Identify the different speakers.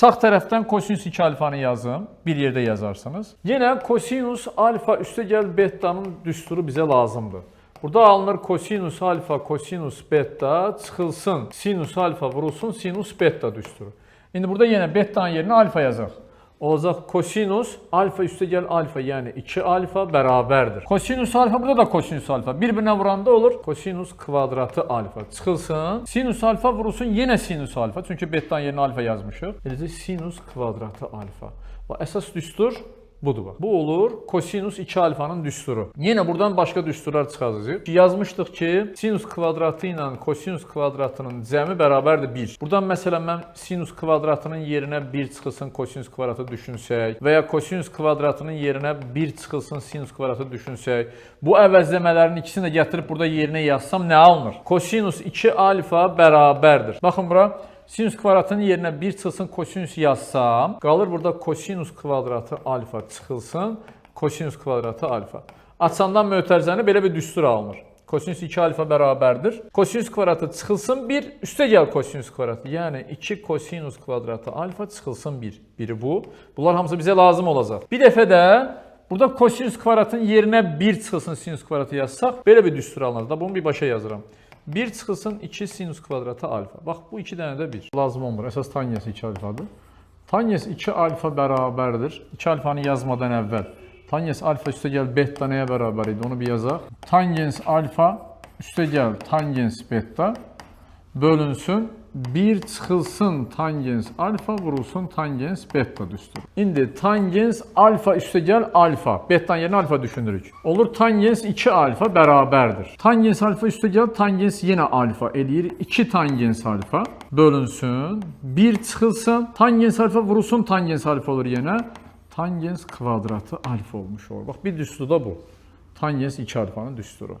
Speaker 1: Sağ tərəfdən kosinus 2 alfanı yazım. Bir yerdə yazarsınız. Yenə kosinus alfa üstəgəl betanın düsturu bizə lazımdır. Burada alınır kosinus alfa, kosinus beta çıxılsın. Sinus alfa vurulsun, sinus beta düsturu. İndi burada yenə betanın yerinə alfa yazaq. Olacaq kosinus alfa üstəgəl alfa, yəni 2 alfa bərabərdir. Kosinus alfa, burada da kosinus alfa. Bir-birinə vuranda olur kosinus kvadratı alfa. Çıxılsın. Sinus alfa vurulsun, yenə sinus alfa. Çünki betanın yerinə alfa yazmışıq. Eləcə sinus kvadratı alfa. Əsas düstur budur bax. Bu olur kosinus 2 alfanın düsturu. Yenə buradan başqa düsturlar çıxacağıq. Yazmışdıq ki, sinus kvadratı ilə kosinus kvadratının cəmi bərabərdir 1. Buradan məsələn mən sinus kvadratının yerinə 1 çıxılsın kosinus kvadratı düşünsək və ya kosinus kvadratının yerinə 1 çıxılsın sinus kvadratı düşünsək, bu əvəzləmələrin ikisini də gətirib burada yerinə yazsam nə alınır? Kosinus 2 alfa bərabərdir. Baxın bura. Sinus kvadratının yerinə 1 çıxılsın kosinus yazsam, qalır burada kosinus kvadratı alfa çıxılsın kosinus kvadratı alfa. Açandan mötərizəni belə bir düstur alınır. Kosinus 2 alfa bərabərdir. Kosinus kvadratı çıxılsın 1, üstəgəl kosinus kvadratı. Yəni 2 kosinus kvadratı alfa çıxılsın 1. Biri bu. Bunlar hamısı bizə lazım olacaq. Bir dəfə də burada kosinus kvadratının yerinə 1 çıxılsın sinus kvadratı yazsaq, belə bir düstur alınır. Da bunu bir başa yazıram. 1 çıxılsın 2 sinus kvadratı alfa. Bax, bu 2 dənə də 1. Lazım olmur. Əsas tangens 2 alfadır. Tangens 2 alfa bərabərdir. 2 alfanı yazmadan əvvəl. Tangens alfa üstəgəl beta nəyə bərabər idi? Onu bir yazaq. Tangens alfa üstəgəl tangens beta bölünsün. 1 çıxılsın tangens alfa vurulsun tangens beta düsturu. İndi tangens alfa üstəgəl alfa. Beta'nın yerinə alfa düşünürük. Olur tangens 2 alfa bərabərdir. Tangens alfa üstəgəl tangens yenə alfa eləyir. 2 tangens alfa bölünsün. 1 çıxılsın. Tangens alfa vurulsun tangens alfa olur yenə. Tangens kvadratı alfa olmuş olur. Bax bir düsturu da bu. Tangens 2 alfanın düsturu.